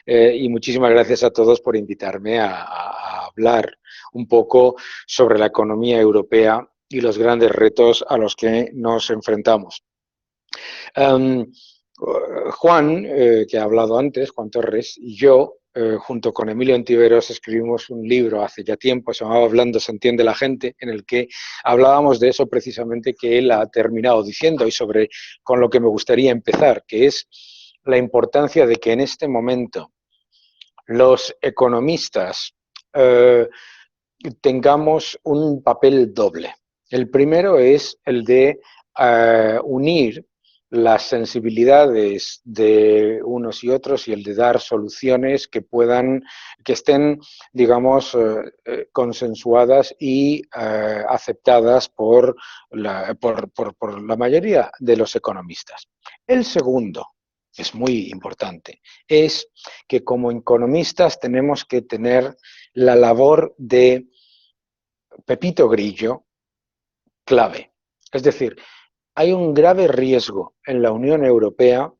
Y muchísimas gracias a todos por invitarme a hablar un poco sobre la economía europea y los grandes retos a los que nos enfrentamos. Um, Juan, que ha hablado antes, Juan Torres, y yo, junto con Emilio Ontiveros, escribimos un libro hace ya tiempo, se llamaba Hablando se entiende la gente, en el que hablábamos de eso precisamente que él ha terminado diciendo y sobre con lo que me gustaría empezar, que es la importancia de que en este momento los economistas tengamos un papel doble. El primero es el de unir las sensibilidades de unos y otros y el de dar soluciones que puedan, que estén, digamos, consensuadas y aceptadas por la mayoría de los economistas. El segundo, es muy importante, es que como economistas tenemos que tener la labor de Pepito Grillo clave. Es decir, hay un grave riesgo en la Unión Europea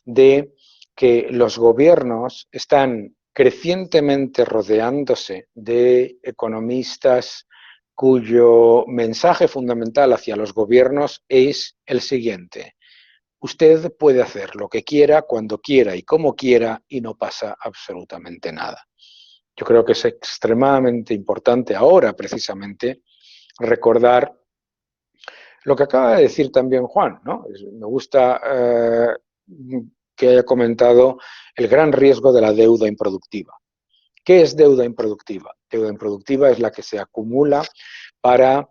de que los gobiernos están crecientemente rodeándose de economistas cuyo mensaje fundamental hacia los gobiernos es el siguiente: usted puede hacer lo que quiera, cuando quiera y como quiera, y no pasa absolutamente nada. Yo creo que es extremadamente importante ahora, precisamente, recordar lo que acaba de decir también Juan, ¿no? Me gusta que haya comentado el gran riesgo de la deuda improductiva. ¿Qué es deuda improductiva? Deuda improductiva es la que se acumula para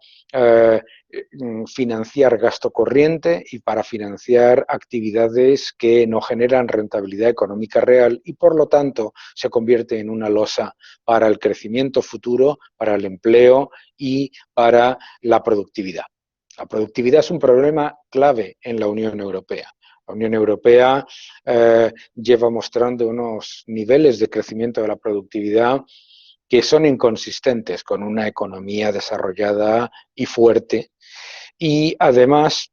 financiar gasto corriente y para financiar actividades que no generan rentabilidad económica real y por lo tanto se convierte en una losa para el crecimiento futuro, para el empleo y para la productividad. La productividad es un problema clave en la Unión Europea. La Unión Europea lleva mostrando unos niveles de crecimiento de la productividad que son inconsistentes con una economía desarrollada y fuerte. Y además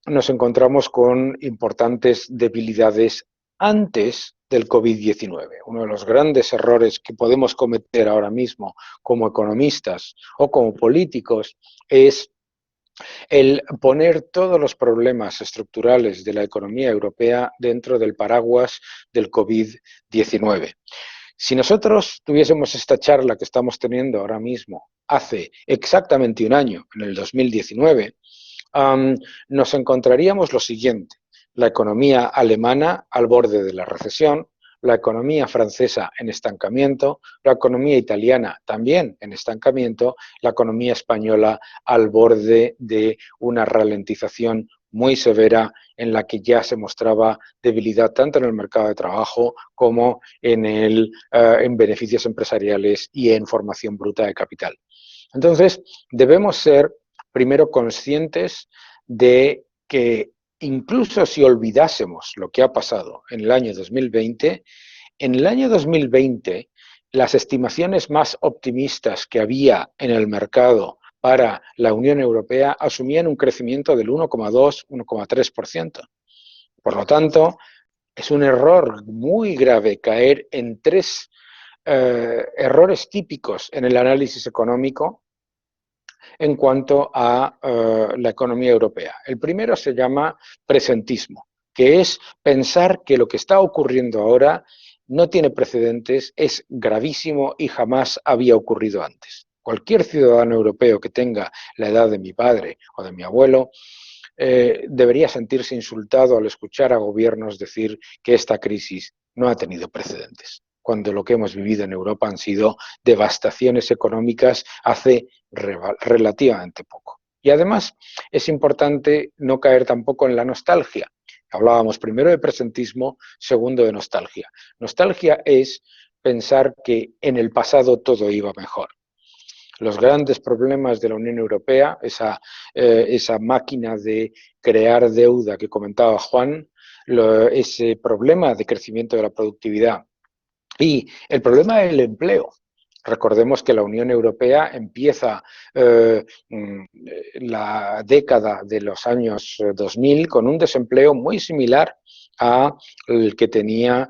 nos encontramos con importantes debilidades antes del COVID-19. Uno de los grandes errores que podemos cometer ahora mismo como economistas o como políticos es el poner todos los problemas estructurales de la economía europea dentro del paraguas del COVID-19. Si nosotros tuviésemos esta charla que estamos teniendo ahora mismo hace exactamente un año, en el 2019, nos encontraríamos lo siguiente: la economía alemana al borde de la recesión, la economía francesa en estancamiento, la economía italiana también en estancamiento, la economía española al borde de una ralentización muy severa en la que ya se mostraba debilidad tanto en el mercado de trabajo como en beneficios empresariales y en formación bruta de capital. Entonces, debemos ser primero conscientes de que incluso si olvidásemos lo que ha pasado en el año 2020, en el año 2020 las estimaciones más optimistas que había en el mercado para la Unión Europea asumían un crecimiento del 1,2-1,3%. Por lo tanto, es un error muy grave caer en tres errores típicos en el análisis económico en cuanto a la economía europea. El primero se llama presentismo, que es pensar que lo que está ocurriendo ahora no tiene precedentes, es gravísimo y jamás había ocurrido antes. Cualquier ciudadano europeo que tenga la edad de mi padre o de mi abuelo debería sentirse insultado al escuchar a gobiernos decir que esta crisis no ha tenido precedentes, cuando lo que hemos vivido en Europa han sido devastaciones económicas hace relativamente poco. Y además es importante no caer tampoco en la nostalgia. Hablábamos primero de presentismo, segundo de nostalgia. Nostalgia es pensar que en el pasado todo iba mejor. Los grandes problemas de la Unión Europea, esa máquina de crear deuda que comentaba Juan, ese problema de crecimiento de la productividad y el problema del empleo. Recordemos que la Unión Europea empieza la década de los años 2000 con un desempleo muy similar a el que tenía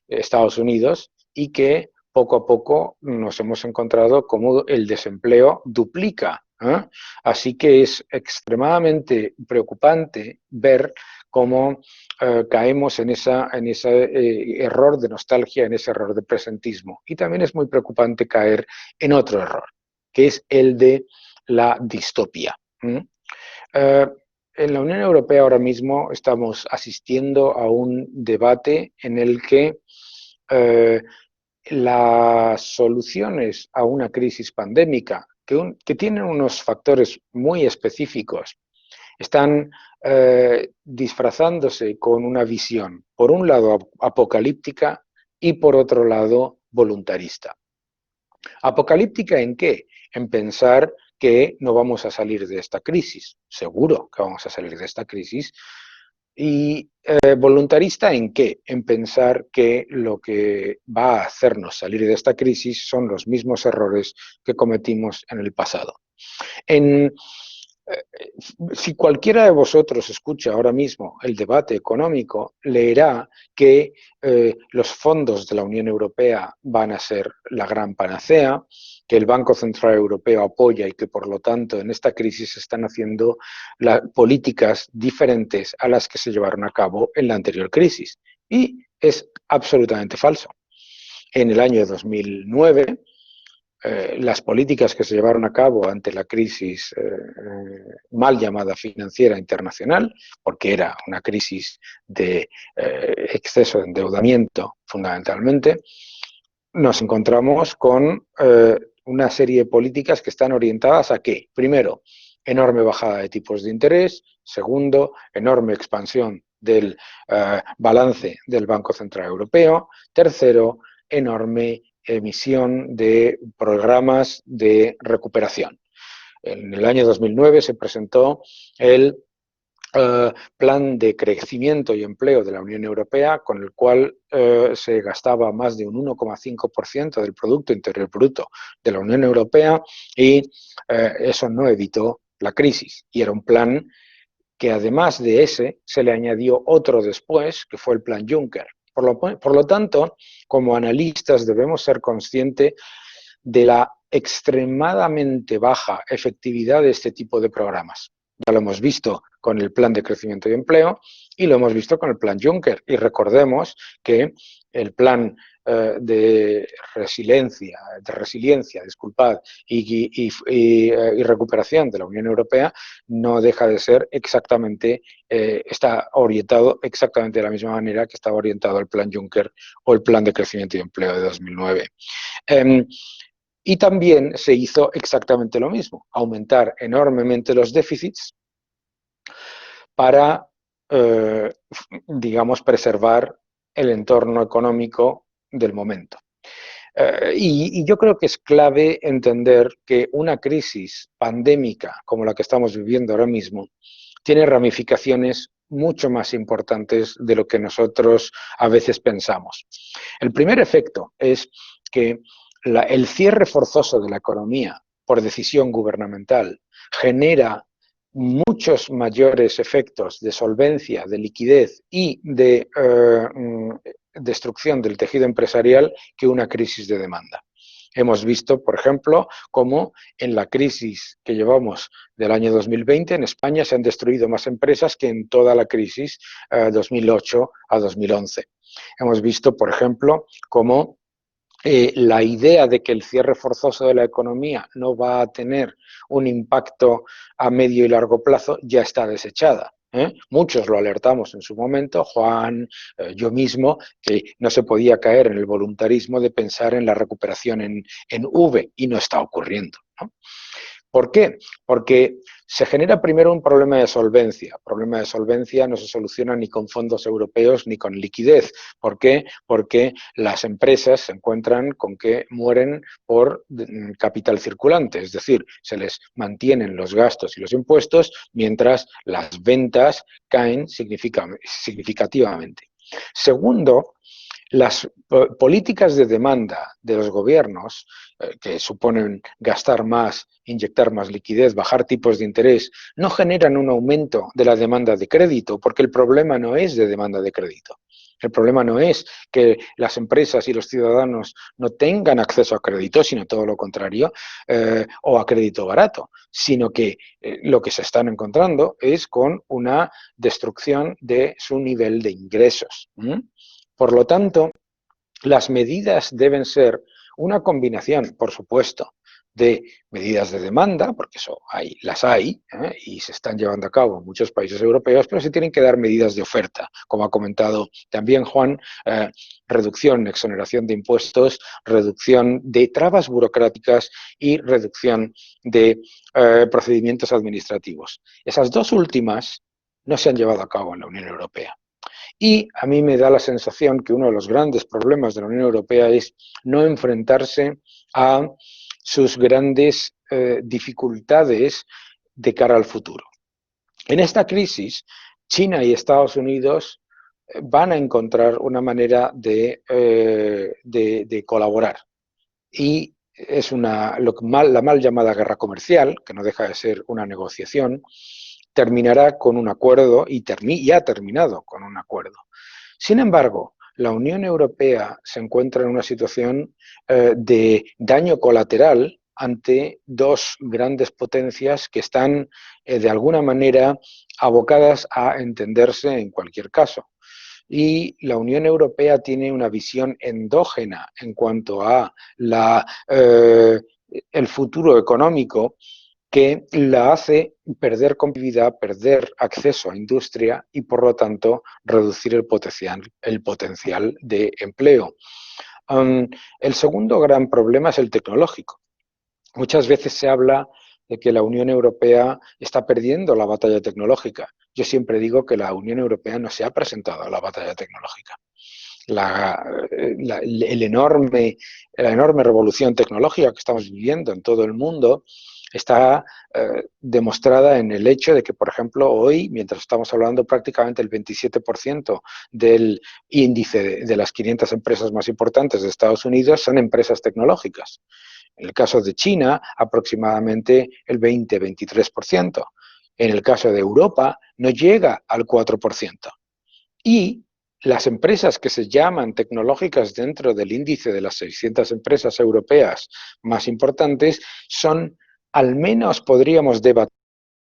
Estados Unidos, y que poco a poco nos hemos encontrado como el desempleo duplica, ¿eh? Así que es extremadamente preocupante ver cómo caemos en ese error de nostalgia, en ese error de presentismo. Y también es muy preocupante caer en otro error, que es el de la distopía. Eh, en la Unión Europea ahora mismo estamos asistiendo a un debate en el que eh, las soluciones a una crisis pandémica, que tienen unos factores muy específicos, están disfrazándose con una visión, por un lado apocalíptica y por otro lado voluntarista. ¿Apocalíptica en qué? En pensar que no vamos a salir de esta crisis. Seguro que vamos a salir de esta crisis. ¿Y voluntarista en qué? En pensar que lo que va a hacernos salir de esta crisis son los mismos errores que cometimos en el pasado. Si cualquiera de vosotros escucha ahora mismo el debate económico, leerá que los fondos de la Unión Europea van a ser la gran panacea, que el Banco Central Europeo apoya y que por lo tanto en esta crisis se están haciendo políticas diferentes a las que se llevaron a cabo en la anterior crisis. Y es absolutamente falso. En el año 2009, las políticas que se llevaron a cabo ante la crisis mal llamada financiera internacional, porque era una crisis de exceso de endeudamiento fundamentalmente, nos encontramos con una serie de políticas que están orientadas a ¿qué? Primero, enorme bajada de tipos de interés. Segundo, enorme expansión del balance del Banco Central Europeo. Tercero, enorme emisión de programas de recuperación. En el año 2009 se presentó el plan de crecimiento y empleo de la Unión Europea, con el cual se gastaba más de un 1,5% del Producto Interior Bruto de la Unión Europea, y eso no evitó la crisis. Y era un plan que además de ese se le añadió otro después, que fue el plan Juncker. Por lo tanto, como analistas debemos ser conscientes de la extremadamente baja efectividad de este tipo de programas. Ya lo hemos visto con el Plan de Crecimiento y Empleo y lo hemos visto con el Plan Juncker. Y recordemos que el Plan de resiliencia, disculpad, y recuperación de la Unión Europea no deja de ser exactamente, está orientado exactamente de la misma manera que estaba orientado el Plan Juncker o el Plan de Crecimiento y Empleo de 2009. Y también se hizo exactamente lo mismo, aumentar enormemente los déficits para, digamos, preservar el entorno económico del momento. Y yo creo que es clave entender que una crisis pandémica como la que estamos viviendo ahora mismo tiene ramificaciones mucho más importantes de lo que nosotros a veces pensamos. El primer efecto es que el cierre forzoso de la economía por decisión gubernamental genera muchos mayores efectos de solvencia, de liquidez y de destrucción del tejido empresarial que una crisis de demanda. Hemos visto, por ejemplo, cómo en la crisis que llevamos del año 2020 en España se han destruido más empresas que en toda la crisis 2008 a 2011. Hemos visto, por ejemplo, cómo la idea de que el cierre forzoso de la economía no va a tener un impacto a medio y largo plazo ya está desechada. Muchos lo alertamos en su momento, Juan, yo mismo, que no se podía caer en el voluntarismo de pensar en la recuperación en V, y no está ocurriendo, ¿no? ¿Por qué? Porque se genera primero un problema de solvencia. El problema de solvencia no se soluciona ni con fondos europeos ni con liquidez. ¿Por qué? Porque las empresas se encuentran con que mueren por capital circulante, es decir, se les mantienen los gastos y los impuestos mientras las ventas caen significativamente. Segundo, Las políticas de demanda de los gobiernos, que suponen gastar más, inyectar más liquidez, bajar tipos de interés, no generan un aumento de la demanda de crédito, porque el problema no es de demanda de crédito. El problema no es que las empresas y los ciudadanos no tengan acceso a crédito, sino todo lo contrario, o a crédito barato, sino que lo que se están encontrando es con una destrucción de su nivel de ingresos. Por lo tanto, las medidas deben ser una combinación, por supuesto, de medidas de demanda, porque las hay, y se están llevando a cabo en muchos países europeos, pero se tienen que dar medidas de oferta, como ha comentado también Juan, reducción, exoneración de impuestos, reducción de trabas burocráticas y reducción de procedimientos administrativos. Esas dos últimas no se han llevado a cabo en la Unión Europea. Y a mí me da la sensación que uno de los grandes problemas de la Unión Europea es no enfrentarse a sus grandes dificultades de cara al futuro. En esta crisis, China y Estados Unidos van a encontrar una manera de colaborar. Y es la mal llamada guerra comercial, que no deja de ser una negociación, terminará con un acuerdo y ha terminado con un acuerdo. Sin embargo, la Unión Europea se encuentra en una situación de daño colateral ante dos grandes potencias que están de alguna manera abocadas a entenderse en cualquier caso. Y la Unión Europea tiene una visión endógena en cuanto a el futuro económico que la hace perder competitividad, perder acceso a industria y, por lo tanto, reducir el potencial de empleo. El segundo gran problema es el tecnológico. Muchas veces se habla de que la Unión Europea está perdiendo la batalla tecnológica. Yo siempre digo que la Unión Europea no se ha presentado a la batalla tecnológica. La enorme revolución tecnológica que estamos viviendo en todo el mundo está demostrada en el hecho de que, por ejemplo, hoy, mientras estamos hablando, prácticamente el 27% del índice de las 500 empresas más importantes de Estados Unidos son empresas tecnológicas. En el caso de China, aproximadamente el 20-23%. En el caso de Europa, no llega al 4%. Y las empresas que se llaman tecnológicas dentro del índice de las 600 empresas europeas más importantes son, al menos podríamos debatir,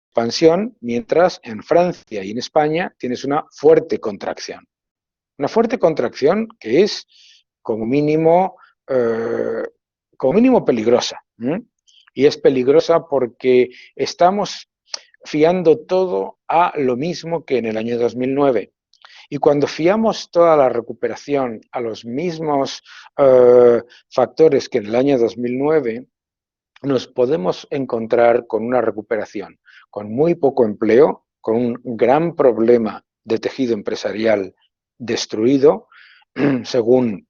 expansión, mientras en Francia y en España tienes una fuerte contracción. Una fuerte contracción que es como mínimo peligrosa. Y es peligrosa porque estamos fiando todo a lo mismo que en el año 2009. Y cuando fiamos toda la recuperación a los mismos factores que en el año 2009, nos podemos encontrar con una recuperación con muy poco empleo, con un gran problema de tejido empresarial destruido, según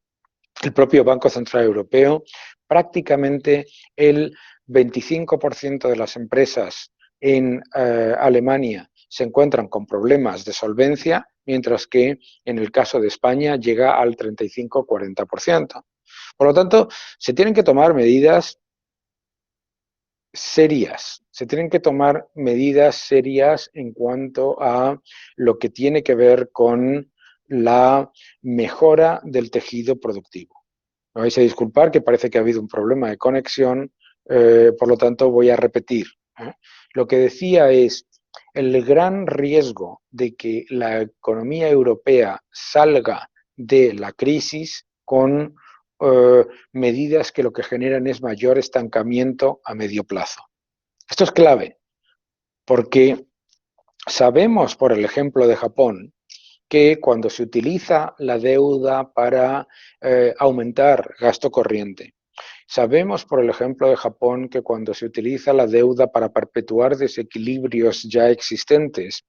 el propio Banco Central Europeo. Prácticamente el 25% de las empresas en Alemania se encuentran con problemas de solvencia, mientras que en el caso de España llega al 35-40%. Por lo tanto, se tienen que tomar medidas serias, en cuanto a lo que tiene que ver con la mejora del tejido productivo. Me vais a disculpar que parece que ha habido un problema de conexión, por lo tanto voy a repetir. Lo que decía es el gran riesgo de que la economía europea salga de la crisis con medidas que lo que generan es mayor estancamiento a medio plazo. Esto es clave, porque sabemos, por el ejemplo de Japón, que cuando se utiliza la deuda para aumentar gasto corriente, sabemos, por el ejemplo de Japón, que cuando se utiliza la deuda para perpetuar desequilibrios ya existentes,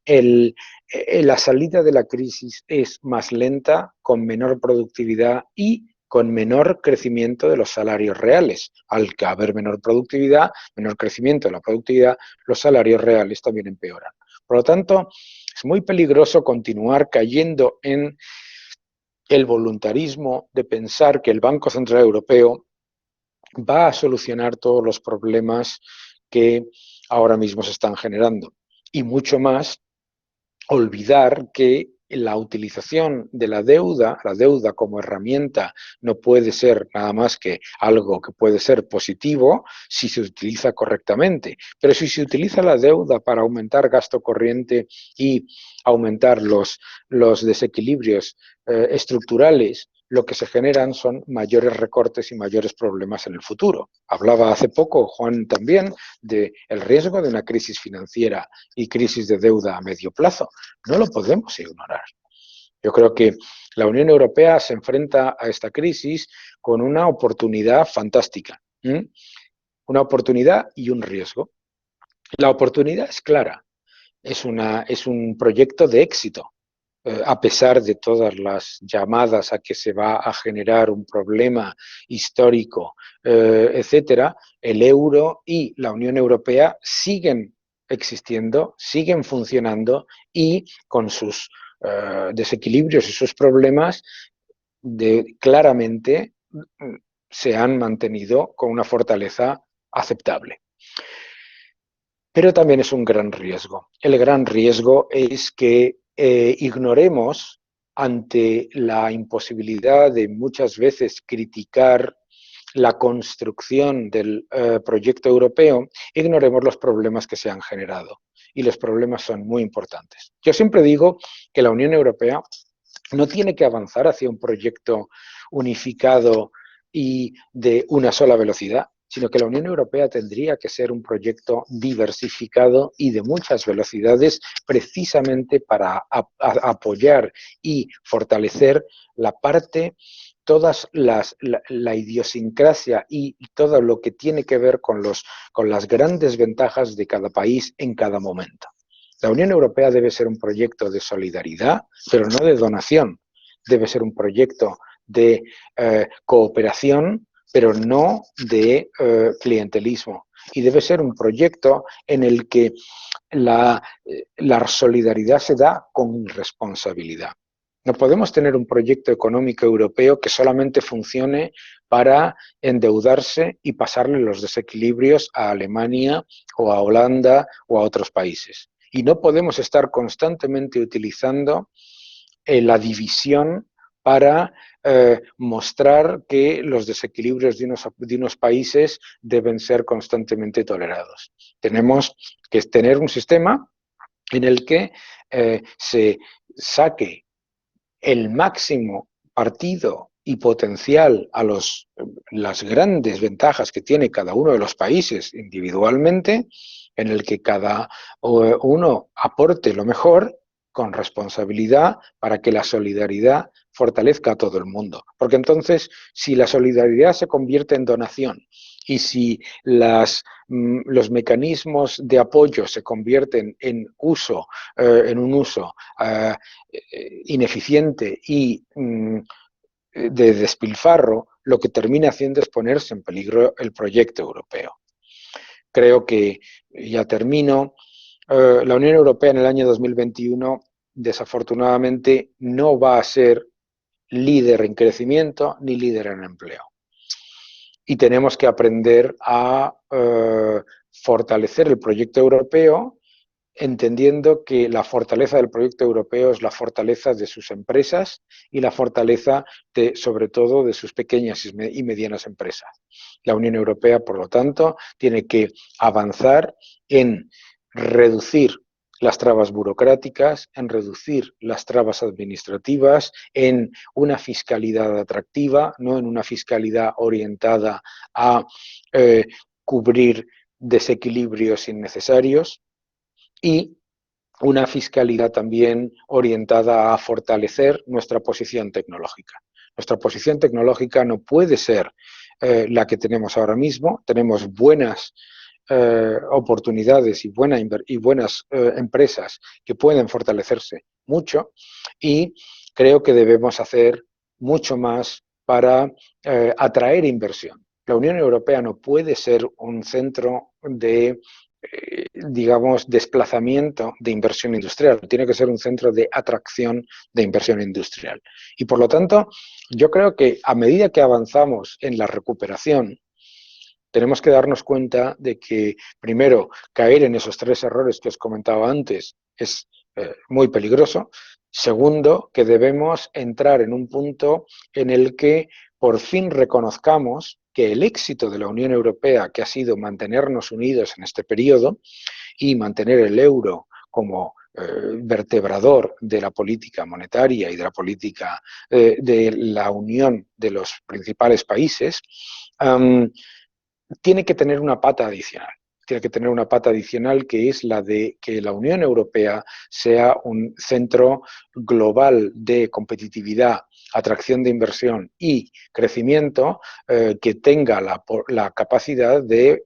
la salida de la crisis es más lenta, con menor productividad y con menor crecimiento de los salarios reales. Al haber menor productividad, menor crecimiento de la productividad, los salarios reales también empeoran. Por lo tanto, es muy peligroso continuar cayendo en el voluntarismo de pensar que el Banco Central Europeo va a solucionar todos los problemas que ahora mismo se están generando. Y mucho más, olvidar que la utilización de la deuda como herramienta no puede ser nada más que algo que puede ser positivo si se utiliza correctamente. Pero si se utiliza la deuda para aumentar gasto corriente y aumentar los desequilibrios estructurales, lo que se generan son mayores recortes y mayores problemas en el futuro. Hablaba hace poco Juan también del riesgo de una crisis financiera y crisis de deuda a medio plazo. No lo podemos ignorar. Yo creo que la Unión Europea se enfrenta a esta crisis con una oportunidad fantástica. Una oportunidad y un riesgo. La oportunidad es clara. Es un proyecto de éxito. A pesar de todas las llamadas a que se va a generar un problema histórico, etcétera, el euro y la Unión Europea siguen existiendo, siguen funcionando y con sus desequilibrios y sus problemas claramente se han mantenido con una fortaleza aceptable. Pero también es un gran riesgo. El gran riesgo es que ignoremos ante la imposibilidad de muchas veces criticar la construcción del proyecto europeo, ignoremos los problemas que se han generado. Y los problemas son muy importantes. Yo siempre digo que la Unión Europea no tiene que avanzar hacia un proyecto unificado y de una sola velocidad, sino que la Unión Europea tendría que ser un proyecto diversificado y de muchas velocidades precisamente para apoyar y fortalecer la parte, la idiosincrasia y todo lo que tiene que ver con las grandes ventajas de cada país en cada momento. La Unión Europea debe ser un proyecto de solidaridad, pero no de donación. Debe ser un proyecto de cooperación, pero no de clientelismo. Y debe ser un proyecto en el que la solidaridad se da con responsabilidad. No podemos tener un proyecto económico europeo que solamente funcione para endeudarse y pasarle los desequilibrios a Alemania o a Holanda o a otros países. Y no podemos estar constantemente utilizando la división para mostrar que los desequilibrios de unos países deben ser constantemente tolerados. Tenemos que tener un sistema en el que se saque el máximo partido y potencial a las grandes ventajas que tiene cada uno de los países individualmente, en el que cada uno aporte lo mejor con responsabilidad para que la solidaridad fortalezca a todo el mundo. Porque entonces, si la solidaridad se convierte en donación y si los mecanismos de apoyo se convierten en un uso ineficiente y de despilfarro, lo que termina haciendo es ponerse en peligro el proyecto europeo. Creo que, ya termino, la Unión Europea en el año 2021 desafortunadamente no va a ser líder en crecimiento ni líder en empleo. Y tenemos que aprender a fortalecer el proyecto europeo, entendiendo que la fortaleza del proyecto europeo es la fortaleza de sus empresas y la fortaleza, sobre todo, de sus pequeñas y medianas empresas. La Unión Europea, por lo tanto, tiene que avanzar en reducir las trabas burocráticas, en reducir las trabas administrativas, en una fiscalidad atractiva, no en una fiscalidad orientada a cubrir desequilibrios innecesarios, y una fiscalidad también orientada a fortalecer nuestra posición tecnológica. Nuestra posición tecnológica no puede ser la que tenemos ahora mismo. Tenemos buenas oportunidades y buenas empresas que pueden fortalecerse mucho, y creo que debemos hacer mucho más para atraer inversión. La Unión Europea no puede ser un centro de digamos, desplazamiento de inversión industrial, tiene que ser un centro de atracción de inversión industrial. Y por lo tanto, yo creo que a medida que avanzamos en la recuperación, tenemos que darnos cuenta de que, primero, caer en esos 3 errores que os comentaba antes es muy peligroso. Segundo, que debemos entrar en un punto en el que por fin reconozcamos que el éxito de la Unión Europea, que ha sido mantenernos unidos en este periodo y mantener el euro como vertebrador de la política monetaria y de la política de la unión de los principales países, tiene que tener una pata adicional. Tiene que tener una pata adicional, que es la de que la Unión Europea sea un centro global de competitividad, atracción de inversión y crecimiento, que tenga la capacidad de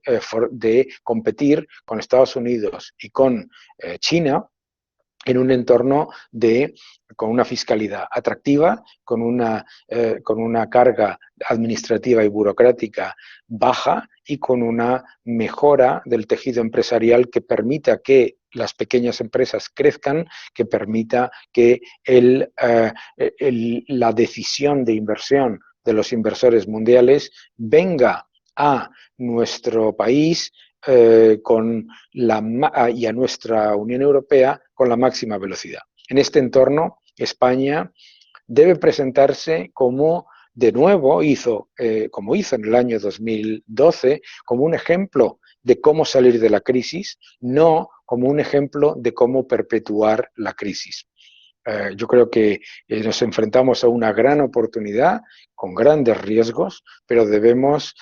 competir con Estados Unidos y con China en un entorno con una fiscalidad atractiva, con una carga administrativa y burocrática baja y con una mejora del tejido empresarial que permita que las pequeñas empresas crezcan, que permita que la decisión de inversión de los inversores mundiales venga a nuestro país y a nuestra Unión Europea con la máxima velocidad. En este entorno, España debe presentarse como de nuevo como hizo en el año 2012, como un ejemplo de cómo salir de la crisis, no como un ejemplo de cómo perpetuar la crisis. Yo creo que nos enfrentamos a una gran oportunidad con grandes riesgos, pero debemos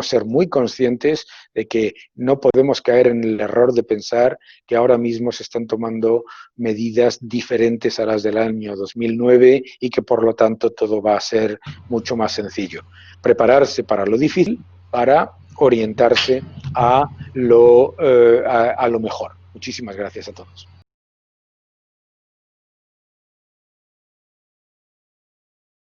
ser muy conscientes de que no podemos caer en el error de pensar que ahora mismo se están tomando medidas diferentes a las del año 2009 y que por lo tanto todo va a ser mucho más sencillo. Prepararse para lo difícil, para orientarse a lo mejor. Muchísimas gracias a todos.